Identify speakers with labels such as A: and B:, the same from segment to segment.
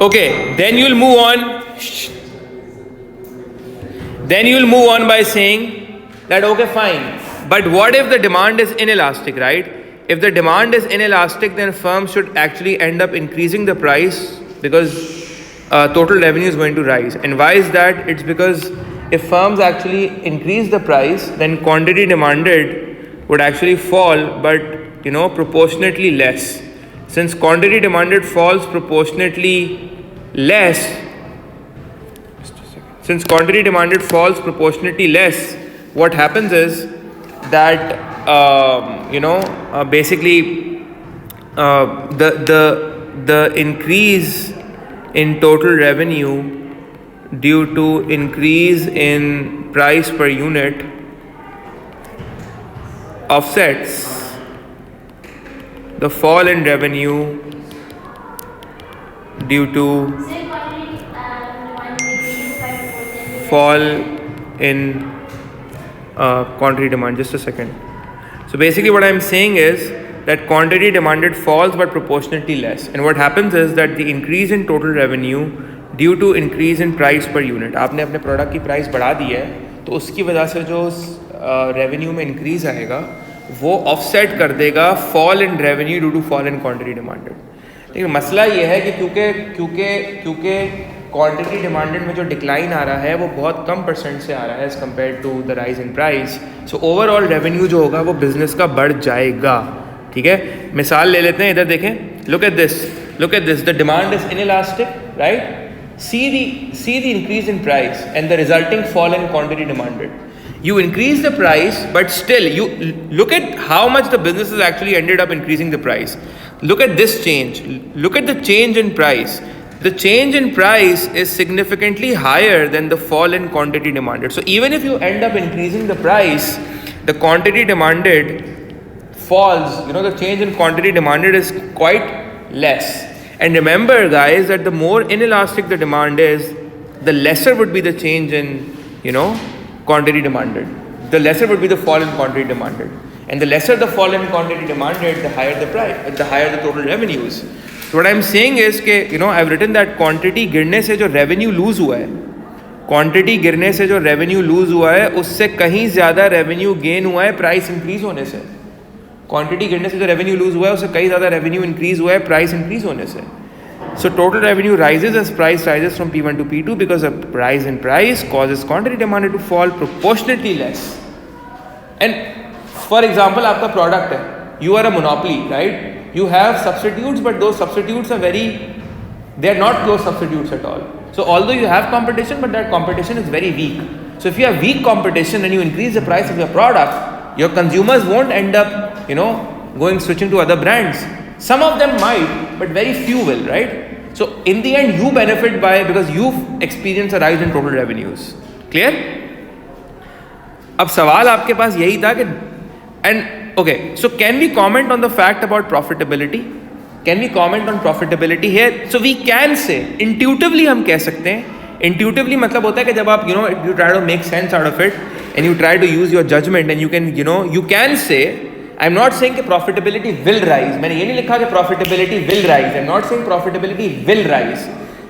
A: Okay, then you'll move on. Then you'll move on by saying that okay, fine. But what if the demand is inelastic, right? If the demand is inelastic, then firms should actually end up increasing the price because total revenue is going to rise. And why is that? It's because if firms actually increase the price, then quantity demanded would actually fall, but proportionately less. Since quantity demanded falls proportionately less, what happens is that basically the increase in total revenue due to increase in price per unit offsets the fall in revenue due to fall in quantity demand. Just a second. So basically what I'm saying is that quantity demanded falls but proportionately less, and what happens is that the increase in total revenue due to increase in price per unit, आपने अपने product की price बढ़ा दी है तो उसकी वजह से जो रेवेन्यू में इंक्रीज आएगा वो ऑफसेट कर देगा fall in revenue due to fall in quantity demanded. लेकिन मसला ये है कि क्योंकि क्वांटिटी डिमांडेड में जो डिक्लाइन आ रहा है वो बहुत कम परसेंट से आ रहा है as compare to the rise in price, so overall revenue जो होगा वो बिजनेस का बढ़ जाएगा. ठीक है, मिसाल ले लेते हैं, इधर देखें, look at this, the demand is inelastic, right. See the increase in price and the resulting fall in quantity demanded. You increase the price, but still you look at how much the businesses actually ended up increasing the price. Look at this change. Look at the change in price. The change in price is significantly higher than the fall in quantity demanded. So even if you end up increasing the price, the quantity demanded falls. The change in quantity demanded is quite less. And remember guys that the more inelastic the demand is, the lesser would be the change in quantity demanded, the lesser would be the fall in quantity demanded, and the lesser the fall in quantity demanded, the higher the price, the higher the total revenues. So what I'm saying is कि I've written that quantity गिरने से जो revenue lose हुआ है, quantity गिरने से जो revenue lose हुआ है उससे कहीं ज़्यादा revenue gain हुआ है price increase होने से. क्वांटिटी गिरने से जो रेवेन्यू लूज हुआ है उससे कई ज़्यादा रेवेन्यू इंक्रीज हुआ है प्राइस इंक्रीज होने से. So total revenue rises as price rises from P1 to P2 because a rise in price causes quantity demanded to fall proportionately less. And for example आपका प्रोडक्ट है, you are a monopoly, right. You have substitutes but those substitutes are they are not close substitutes at all. So although you have competition, but that competition is very weak. So if you have weak competition and you increase the price of your product, your consumers won't end up switching to other brands. Some of them might, but very few will, right? So in the end you benefit because you've experienced a rise in total revenues. Clear? अब सवाल आपके पास यही था कि so can we comment on the fact about profitability? Can we comment on profitability here? So we can say intuitively, हम कह सकते हैं, intuitively मतलब होता है कि जब आप you try to make sense out of it and you try to use your judgment and you can say, I'm not saying कि profitability will rise. मैंने ये नहीं लिखा कि profitability will rise. I'm not saying profitability will rise.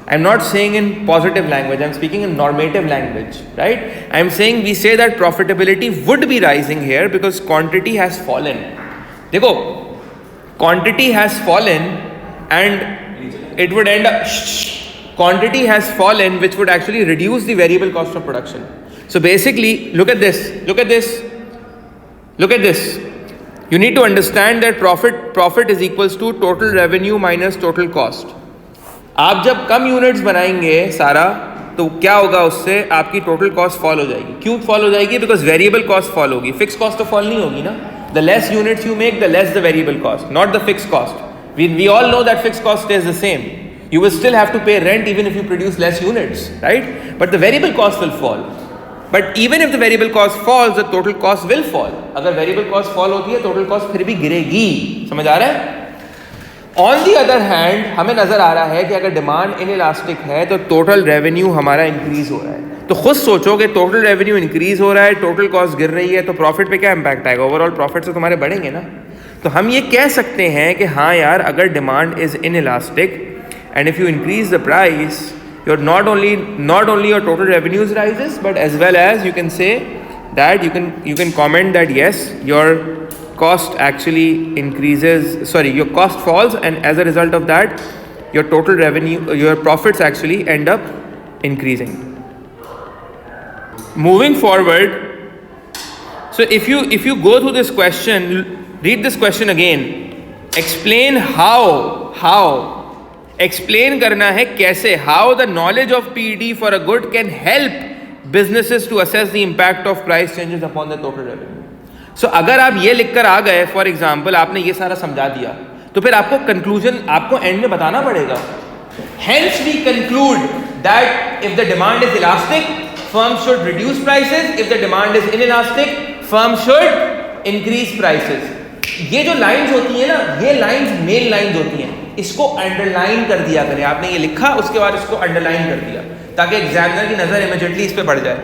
A: I'm not saying in positive language. I'm speaking in normative language, right? I'm saying we say that profitability would be rising here because quantity has fallen. देखो, quantity has fallen and it would end up quantity has fallen, which would actually reduce the variable cost of production. So basically, look at this. You need to understand that profit is equals to total revenue minus total cost. आप जब कम units बनाएंगे सारा, तो क्या होगा, उससे आपकी total cost fall हो जाएगी. क्यों फॉल हो जाएगी? बिकॉज वेरिएबल कॉस्ट फॉल होगी, फिक्स कॉस्ट तो फॉल नहीं होगी ना. The less units you make, the less the variable cost, not the fix cost. We all know that fix cost is the same. You will still have to pay rent even if you produce less units, right? But the variable cost will fall. But even if the variable cost falls, the total cost will fall. अगर variable cost fall होती है, total cost फिर भी गिरेगी. समझ आ रहा है? On the other hand, हमें नजर आ रहा है कि अगर डिमांड इनइलास्टिक है तो टोटल रेवेन्यू हमारा इंक्रीज हो रहा है. तो खुद सोचो कि टोटल रेवेन्यू इंक्रीज हो रहा है, टोटल कॉस्ट गिर रही है, तो प्रॉफिट पे क्या इंपैक्ट आएगा? ओवरऑल प्रॉफिट तो तुम्हारे बढ़ेंगे ना. तो हम ये कह सकते हैं कि हाँ यार, अगर demand is inelastic and if you increase the price, you're not only your total revenues rises, but as well as you can say that you can comment that yes, your cost actually increases, your cost falls, and as a result of that your total revenue, your profits actually end up increasing. Moving forward, so if you go through this question, read this question again. Explain explain करना है कैसे, how the knowledge of PED for a good can help businesses to assess the impact of price changes upon the total revenue. So अगर आप ये लिखकर आ गए, for example आपने ये सारा समझा दिया, तो फिर आपको कंक्लूजन आपको एंड में बताना पड़ेगा. Hence we conclude that if the demand is elastic, firms should reduce prices. If the demand is inelastic, firms should increase prices. ये जो लाइंस होती हैं ना, ये लाइंस मेन लाइंस होती हैं, इसको अंडरलाइन कर दिया करें. आपने ये लिखा, उसके बाद इसको अंडरलाइन कर दिया, ताकि एग्जामिनर की नजर इमीडिएटली इस पे पड़ जाए.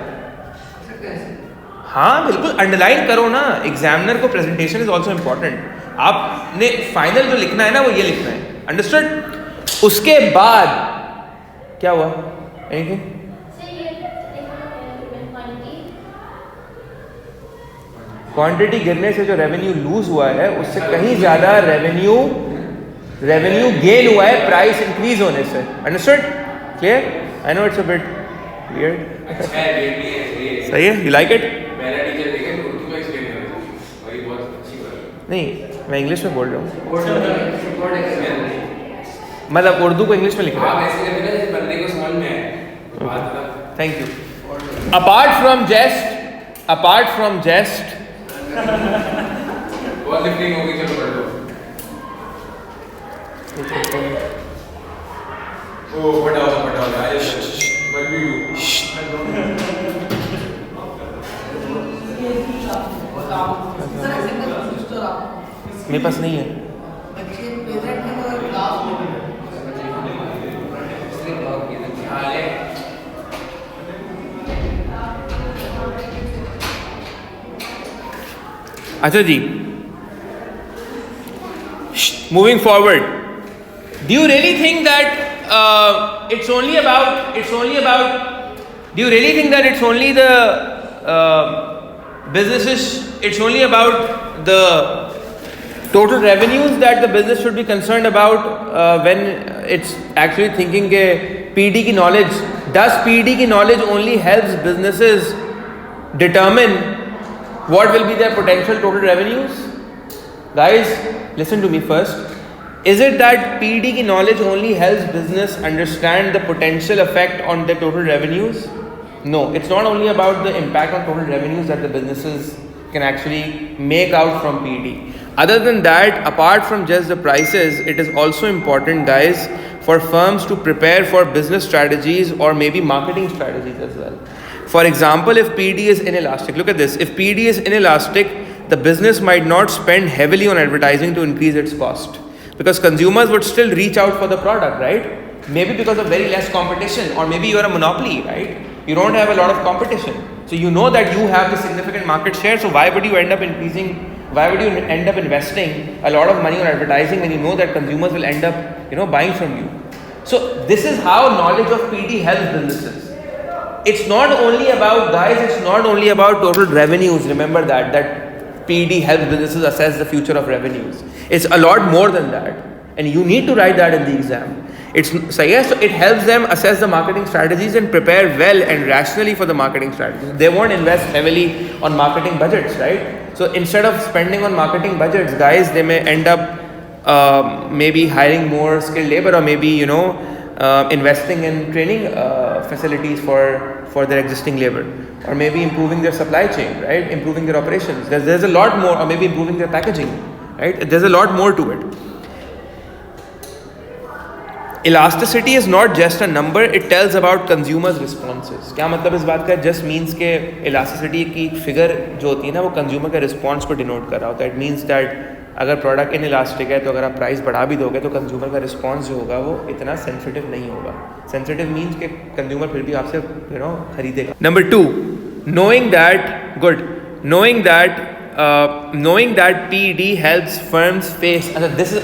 A: हाँ बिल्कुल, अंडरलाइन करो ना. एग्जामिनर को प्रेजेंटेशन इज ऑल्सो इम्पॉर्टेंट. आपने फाइनल जो लिखना है ना, वो ये लिखना है. अंडरस्टूड? उसके बाद क्या हुआ? एनीथिंग? क्वांटिटी गिरने से जो रेवेन्यू लूज हुआ है, उससे कहीं ज्यादा रेवेन्यू गेन हुआ है प्राइस इंक्रीज होने से. Understood? Clear? I know it's a bit weird. सही है? You like it? नहीं, मैं इंग्लिश में बोल रहा हूँ. मतलब उर्दू को इंग्लिश में लिख रहा हूँ. Thank you. अपार्ट फ्रॉम जेस्ट
B: बहुत लिफ्टिंग होगी. चलो पढ़ लो. ओ फटाओ मत भी यू.
A: मेरे पास नहीं है. अच्छा जी, moving forward, do you really think that it's only about do you really think that it's only the businesses, it's only about the total revenues that the business should be concerned about when it's actually thinking के PD की knowledge, does PD की knowledge only helps businesses determine what will be their potential total revenues? Guys, listen to me first. Is it that PD की knowledge only helps business understand the potential effect on their total revenues? No, it's not only about the impact on total revenues that the businesses can actually make out from PD. Other than that, apart from just the prices, it is also important, guys, for firms to prepare for business strategies or maybe marketing strategies as well. For example, if PD is inelastic, look at this. If PD is inelastic, the business might not spend heavily on advertising to increase its cost, because consumers would still reach out for the product, right? Maybe because of very less competition, or maybe you are a monopoly, right? You don't have a lot of competition. So you know that you have the significant market share, so why would you end up investing a lot of money on advertising when you know that consumers will end up, buying from you? So this is how knowledge of PD helps businesses. It's not only about, guys, it's not only about total revenues. Remember that PD helps businesses assess the future of revenues. It's a lot more than that, and you need to write that in the exam. So it helps them assess the marketing strategies and prepare well and rationally for the marketing strategies. They won't invest heavily on marketing budgets, right? So instead of spending on marketing budgets, guys, they may end up maybe hiring more skilled labor, or maybe investing in training facilities for their existing labor, or maybe improving their supply chain, right? Improving their operations. There's a lot more, or maybe improving their packaging, right? There's a lot more to it. Elasticity is not just a number, it tells about consumers' responses. क्या मतलब इस बात का? Just means के elasticity की figure जो होती है ना, वो consumer के response को denote कर रहा होता है. It means that अगर product inelastic है, तो अगर आप price बढ़ा भी दोगे, तो consumer का response जो होगा वो इतना sensitive नहीं होगा. Sensitive means के consumer फिर भी आपसे खरीदेगा. Number 2, knowing that PD helps firms face. This is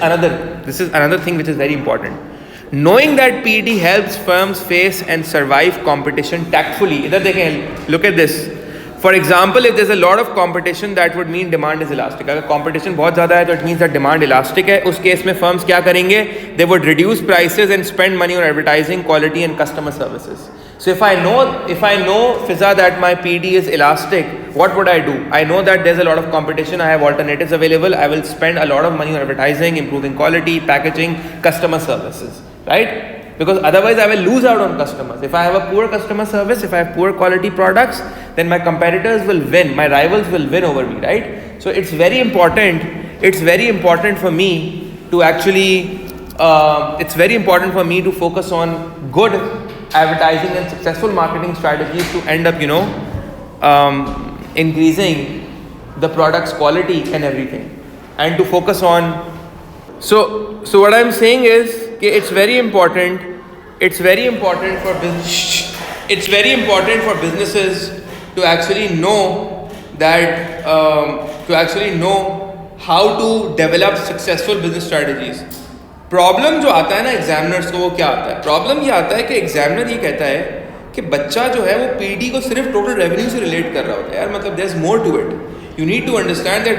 A: another thing which is very important. Knowing that PET helps firms face and survive competition tactfully. इधर देखें, look at this. For example, if there's a lot of competition, that would mean demand is elastic. अगर competition बहुत ज़्यादा है तो it means that demand elastic है. उस case में firms क्या करेंगे? They would reduce prices and spend money on advertising, quality and customer services. So if I know Fiza that my PD is elastic, what would I do? I know that there's a lot of competition. I have alternatives available. I will spend a lot of money on advertising, improving quality, packaging, customer services, right? Because otherwise I will lose out on customers. If I have a poor customer service, if I have poor quality products, then my competitors will win, my rivals will win over me, right? So it's very important for me to actually, focus on good advertising and successful marketing strategies to end up, increasing the product's quality and everything, and to focus on. So what I'm saying is, it's very important for businesses to actually know that how to develop successful business strategies. Problem जो आता है ना examiners को, वो क्या आता है? Problem ये आता है कि एग्जामिनर ये कहता है कि बच्चा जो है वो पीडी को सिर्फ टोटल रेवेन्यू से रिलेट कर रहा होता है. यार मतलब there is more to it. You need to understand that.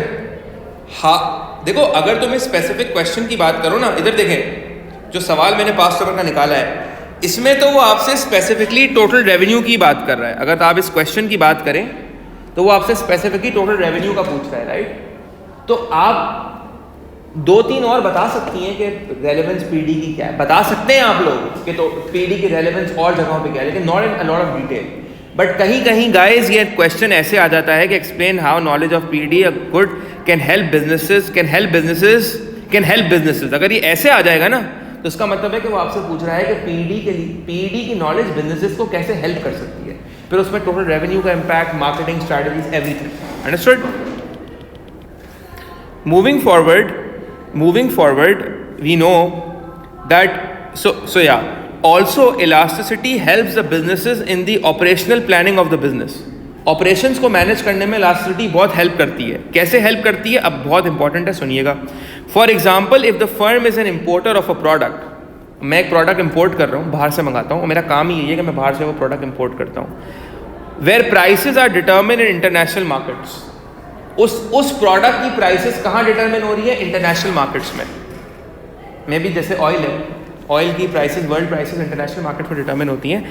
A: देखो, अगर तुम्हें स्पेसिफिक क्वेश्चन की बात करो ना, इधर देखें जो सवाल मैंने पास्ट पेपर का निकाला है, इसमें तो वो आपसे स्पेसिफिकली टोटल रेवेन्यू की बात कर रहा है. अगर आप इस क्वेश्चन की बात करें तो वो आपसे स्पेसिफिकली टोटल रेवेन्यू का पूछ रहा है, राइट? तो आप 2-3 और बता सकती हैं कि रेलेवेंस पीडी की क्या है, बता सकते हैं आप लोग कि तो पीडी की रेलेवेंस और जगहों पे क्या है, लेकिन not in a lot of detail. But कहीं कहीं गाइस ये क्वेश्चन ऐसे आ जाता है कि explain how knowledge of PD a good can help businesses. अगर ये ऐसे आ जाएगा ना तो इसका मतलब है कि वो आपसे पूछ रहा है कि पीडी की नॉलेज बिजनेसेस को कैसे हेल्प कर सकती है. फिर उसमें टोटल रेवेन्यू का impact, marketing strategies, everything. Understood? Moving forward, we know that also elasticity helps the businesses in the operational planning of the business. Operations को मैनेज करने में elasticity बहुत हेल्प करती है. कैसे हेल्प करती है? अब बहुत इंपॉर्टेंट है, सुनिएगा. For example, if the firm is an importer of a product, मैं एक प्रोडक्ट इम्पोर्ट कर रहा हूँ, बाहर से मंगाता हूँ, मेरा काम ही यही है कि मैं बाहर से वो प्रोडक्ट इम्पोर्ट करता हूँ. Where prices are determine in international markets. उस प्रोडक्ट की प्राइसेस कहाँ डिटरमिन हो रही है? इंटरनेशनल मार्केट्स में. मे बी जैसे ऑयल है, ऑयल की prices, world prices international market में डिटरमिन होती हैं.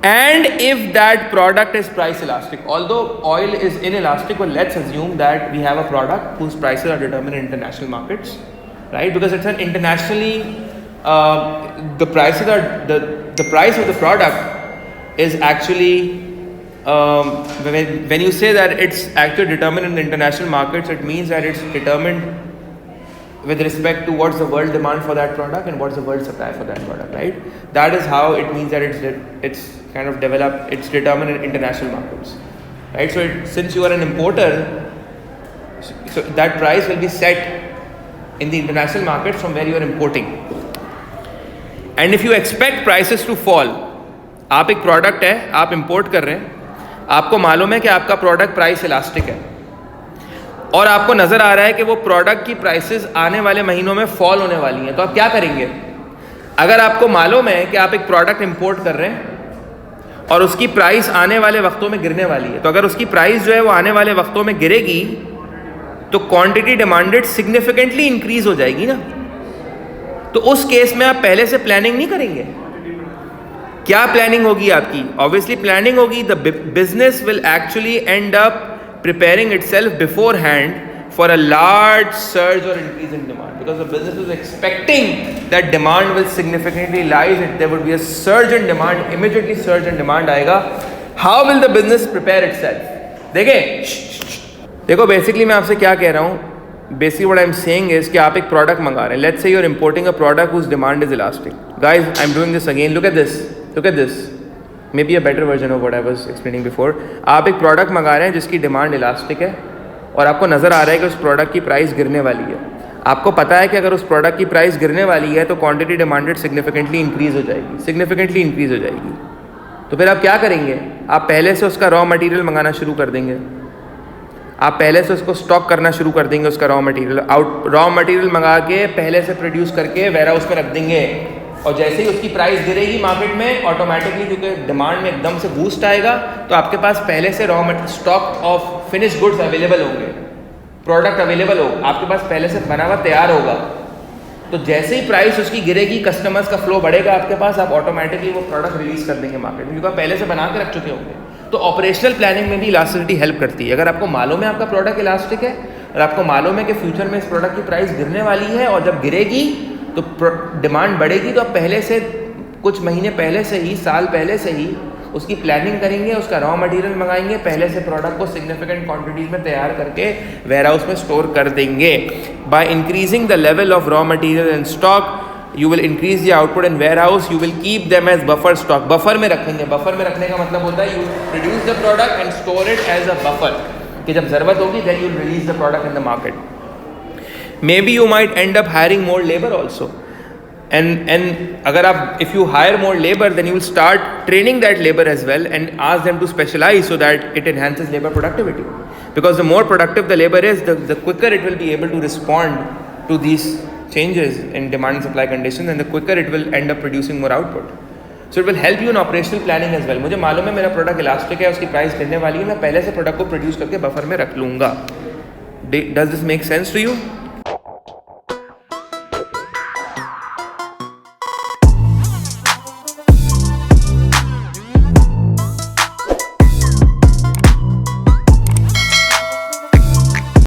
A: And if that product is price elastic, although oil is in elastic, let's assume that we have a product whose prices are determine in international markets, right? Because it's an internationally the price of the product is actually when you say that it's actually determined in the international markets, it means that it's determined with respect to what's the world demand for that product and what's the world supply for that product, right? That is how it means that it's kind of developed, it's determined in international markets, right? So since you are an importer, so that price will be set in the international markets from where you are importing. And if you expect prices to fall, आप एक product है, आप import कर रहे हैं, आपको मालूम है कि आपका प्रोडक्ट प्राइस इलास्टिक है और आपको नज़र आ रहा है कि वो प्रोडक्ट की प्राइसेस आने वाले महीनों में फॉल होने वाली हैं, तो आप क्या करेंगे? अगर आपको मालूम है कि आप एक प्रोडक्ट इंपोर्ट कर रहे हैं और उसकी प्राइस आने वाले वक्तों में गिरने वाली है, तो अगर उसकी प्राइस जो है वो आने वाले वक्तों में गिरेगी तो क्वांटिटी डिमांडेड सिग्निफिकेंटली इंक्रीज हो जाएगी ना. तो उस केस में आप पहले से प्लानिंग नहीं करेंगे. क्या प्लानिंग होगी आपकी? ऑब्वियसली प्लानिंग होगी, the business will actually end up preparing itself beforehand for a large surge और increase in demand, because the business is expecting that demand will significantly rise, it there would be a surge in demand, immediately surge in demand आएगा. How will the business prepare itself? देखो basically मैं आपसे क्या कह रहा हूँ. Basically what I'm saying is कि आप एक प्रोडक्ट मंगा रहे हैं. Let's say you're importing a product whose demand is elastic. Guys, I'm doing this again. Look at this. Maybe a better version of what I was explaining before. आप एक product मंगा रहे हैं जिसकी डिमांड इलास्टिक है और आपको नज़र आ रहा है कि उस प्रोडक्ट की प्राइस गिरने वाली है. आपको पता है कि अगर उस प्रोडक्ट की प्राइस गिरने वाली है तो क्वांटिटी डिमांडेड सिग्निफिकेंटली इंक्रीज हो जाएगी. तो फिर आप क्या करेंगे? आप पहले से उसका रॉ मटेरियल मंगाना शुरू कर देंगे. आप पहले से उसको स्टॉक करना शुरू कर देंगे, उसका रॉ मटेरियल मंगा के पहले से प्रोड्यूस करके वेयर हाउस में रख देंगे. और जैसे ही उसकी प्राइस गिरेगी मार्केट में, ऑटोमेटिकली क्योंकि डिमांड में एकदम से बूस्ट आएगा, तो आपके पास पहले से raw stock of finish goods available होंगे, प्रोडक्ट अवेलेबल हो, आपके पास पहले से बना हुआ तैयार होगा। तो जैसे ही प्राइस उसकी गिरेगी, कस्टमर्स का फ्लो बढ़ेगा आपके पास, आप ऑटोमेटिकली वो प्रोडक्ट रिलीज कर देंगे मार्केट में, क्योंकि आप पहले से बना के रख चुके होंगे। तो ऑपरेशनल प्लानिंग में भी इलास्टिसिटी हेल्प करती है। अगर आपको मालूम है आपका प्रोडक्ट इलास्टिक है और आपको मालूम है कि फ्यूचर में इस प्रोडक्ट की प्राइस गिरने वाली है और जब गिरेगी तो डिमांड बढ़ेगी, तो आप पहले से कुछ महीने पहले से ही, साल पहले से ही उसकी प्लानिंग करेंगे, उसका रॉ मटेरियल मंगाएंगे, पहले से प्रोडक्ट को सिग्निफिकेंट क्वांटिटीज में तैयार करके वेयर हाउस में स्टोर कर देंगे। By increasing the level of raw material and stock you will increase the output in warehouse, you will keep them as buffer stock. Buffer में रखेंगे, buffer में रखने का मतलब होता है you produce the product and store it as a buffer, कि जब जरूरत होगी then you will release the product in the market. May be you might end up hiring more labour also, and अगर आप if you hire more labor then you will start training that labor as well and ask them to specialize so that it enhances labor productivity, because the more productive the labor is, the quicker it will be able to respond to these changes in demand and supply conditions, and the quicker it will end up producing more output. So it will help you in operational planning as well. मुझे मालूम है मेरा product elastic है, उसकी price गिरने वाली है, मैं पहले से प्रोडक्ट को प्रोड्यूस करके बफर में रख लूँगा. Does this make sense to you?